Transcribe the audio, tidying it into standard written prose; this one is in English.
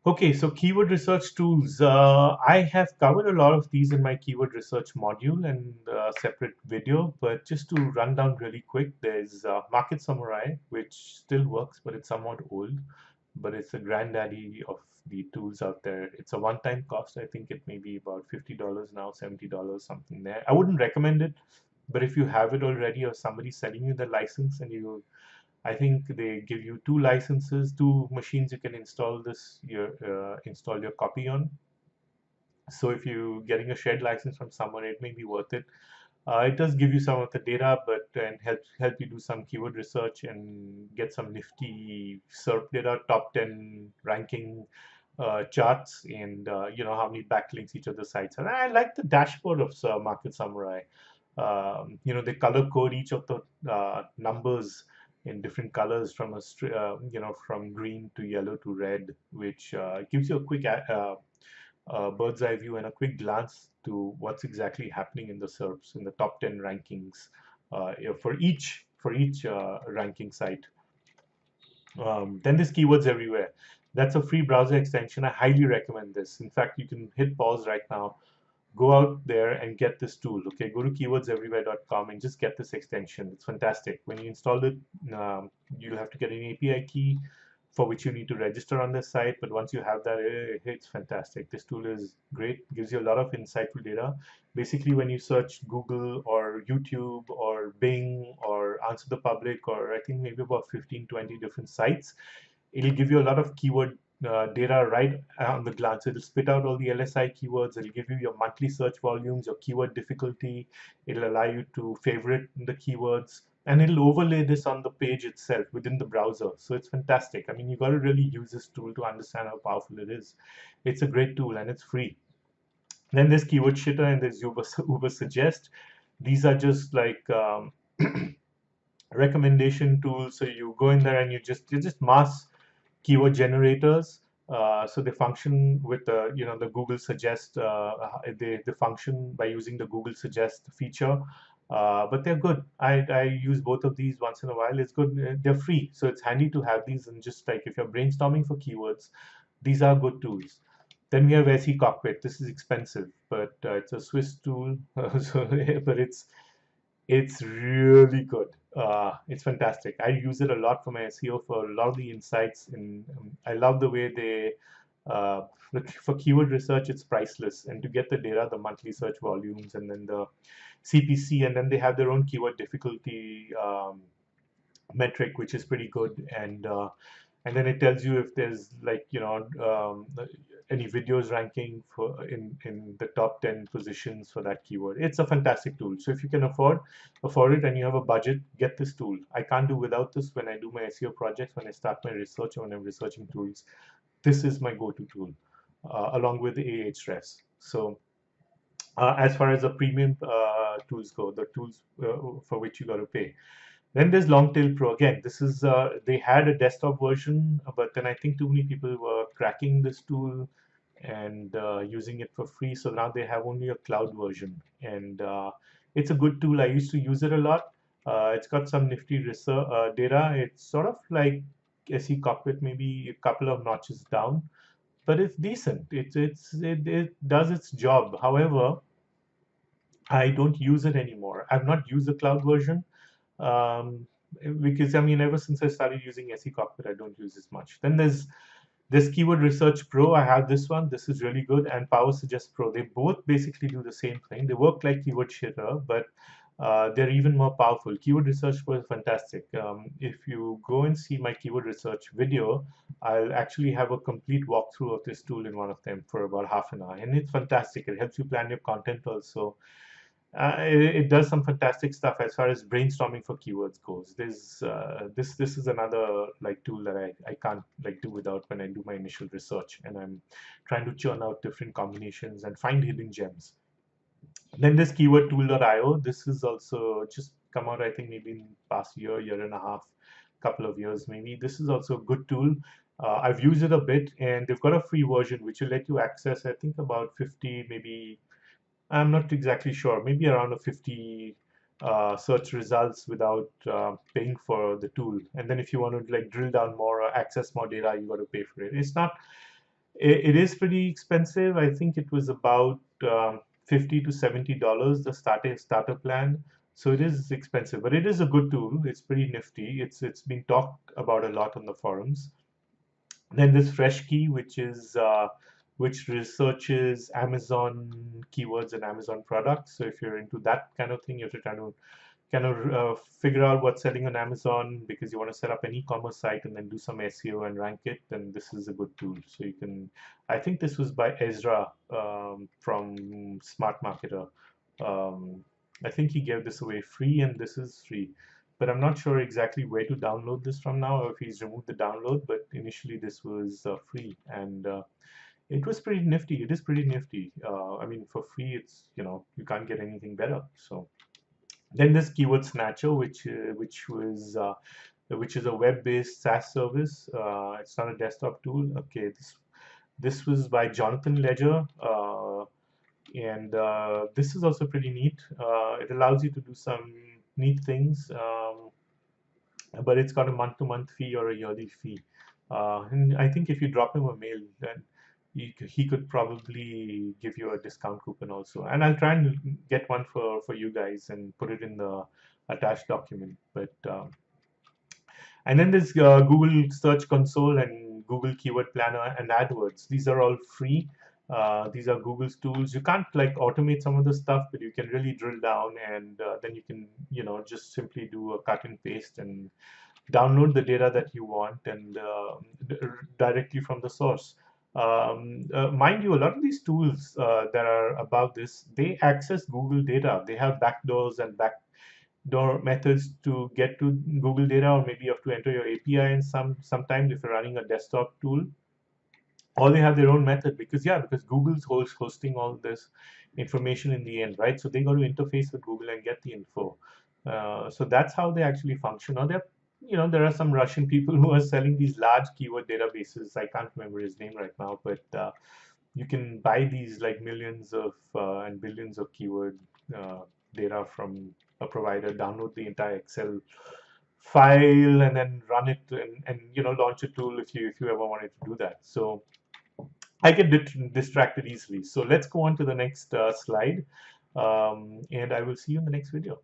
Okay, so keyword research tools. I have covered a lot of these in my keyword research module and separate video, but just to run down really quick, there's Market Samurai, which still works, but it's somewhat old, but it's a granddaddy of the tools out there. It's a one-time cost. I think it may be about $50 now, $70, something there. I wouldn't recommend it, but if you have it already or somebody's selling you the license and I think they give you two licenses, two machines you can install your copy on. So if you're getting a shared license from someone, it may be worth it. It does give you some of the data, but and help you do some keyword research and get some nifty SERP data, top 10 ranking charts, and how many backlinks each of the sites have. I like the dashboard of Market Samurai. They color code each of the numbers in different colors from from green to yellow to red, which gives you a quick bird's eye view and a quick glance to what's exactly happening in the SERPs in the top 10 rankings for each ranking site. Then there's Keywords Everywhere. That's a free browser extension. I highly recommend this. In fact, you can hit pause right now, go out there and get this tool. Okay, go to keywordsEverywhere.com and just get this extension. It's fantastic. When you install it, you'll have to get an API key for which you need to register on this site. But once you have that, it's fantastic. This tool is great, gives you a lot of insightful data. Basically, when you search Google or YouTube or Bing or Answer the Public, or I think maybe about 15, 20 different sites, it'll give you a lot of keyword data right on the glance. It'll spit out all the LSI keywords. It'll give you your monthly search volumes, your keyword difficulty. It'll allow you to favorite the keywords, and it'll overlay this on the page itself within the browser. So it's fantastic. I mean, you got to really use this tool to understand how powerful it is. It's a great tool and it's free. Then there's Keywordshitter and there's UberSuggest. These are just like recommendation tools. So you go in there and you just mass keyword generators. So they function with the Google Suggest. They function by using the Google Suggest feature. But they're good. I use both of these once in a while. It's good. They're free, so it's handy to have these. And just like if you're brainstorming for keywords, these are good tools. Then we have SECockpit. This is expensive, but it's a Swiss tool. But it's really good. It's fantastic. I use it a lot for my SEO for a lot of the insights, and I love the way they for keyword research, it's priceless. And to get the data, the monthly search volumes, and then the CPC, and then they have their own keyword difficulty metric, which is pretty good. And then it tells you if there's any videos ranking for in the top 10 positions for that keyword. It's a fantastic tool. So if you can afford it and you have a budget, get this tool. I can't do without this when I do my SEO projects, when I start my research, or when I'm researching tools. This is my go-to tool, along with the Ahrefs. So as far as the premium tools go, the tools for which you got to pay. Then there's Longtail Pro. Again, this is they had a desktop version, but then I think too many people were cracking this tool and using it for free. So now they have only a cloud version, and it's a good tool. I used to use it a lot. It's got some nifty research data. It's sort of like SECockpit, maybe a couple of notches down, but it's decent. It does its job. However, I don't use it anymore. I've not used the cloud version um, because I mean, ever since I started using SECockpit, I don't use this much. Then there's this Keyword Research Pro. I have this one. This is really good, and PowerSuggest Pro. They both basically do the same thing. They work like Keywordshitter, but they're even more powerful. Keyword Research Pro is fantastic. If you go and see my keyword research video, I'll actually have a complete walkthrough of this tool in one of them for about half an hour, and it's fantastic. It helps you plan your content also. It does some fantastic stuff as far as brainstorming for keywords goes. This is another like tool that I can't like do without when I do my initial research and I'm trying to churn out different combinations and find hidden gems. Then this keywordtool.io. This is also just come out, I think maybe in past year and a half, couple of years maybe. This is also a good tool. I've used it a bit, and they've got a free version which will let you access, I think, about 50, maybe I'm not exactly sure, maybe around a 50 search results without paying for the tool. And then if you want to like drill down more or access more data, you got to pay for it. It's not It is pretty expensive. I think it was about $50 to $70 the starter plan. So it is expensive, but it is a good tool. It's pretty nifty. It's been talked about a lot on the forums. Then there's FreshKey, which researches Amazon keywords and Amazon products. So if you're into that kind of thing, you have to try to kind of figure out what's selling on Amazon because you want to set up an e-commerce site and then do some SEO and rank it, then this is a good tool. So you can, I think this was by Ezra from Smart Marketer. Um, I think he gave this away free, and this is free. But I'm not sure exactly where to download this from now, or if he's removed the download. But initially, this was free, and it was pretty nifty. It is pretty nifty. I mean, for free, it's you can't get anything better. So. Then there's Keyword Snatcher, which is a web-based SaaS service. It's not a desktop tool. Okay, this was by Jonathan Ledger, and this is also pretty neat. It allows you to do some neat things, but it's got a month-to-month fee or a yearly fee. And I think if you drop him a mail, then he could probably give you a discount coupon also. And I'll try and get one for you guys and put it in the attached document. But and then there's Google Search Console and Google Keyword Planner and Adwords. These are all free. These are Google's tools. You can't like automate some of the stuff, but you can really drill down, and then you can just simply do a cut and paste and download the data that you want and directly from the source. Mind you, a lot of these tools that are about this, they access Google data. They have backdoors and backdoor methods to get to Google data, or maybe you have to enter your API. And sometimes if you're running a desktop tool, or they have their own method because Google's hosting all this information in the end, right? So they got to interface with Google and get the info. So that's how they actually function. Or there are some Russian people who are selling these large keyword databases. I can't remember his name right now, but you can buy these like millions of and billions of keyword data from a provider, download the entire Excel file, and then run it and launch a tool if you ever wanted to do that. So I get distracted easily. So let's go on to the next slide, and I will see you in the next video.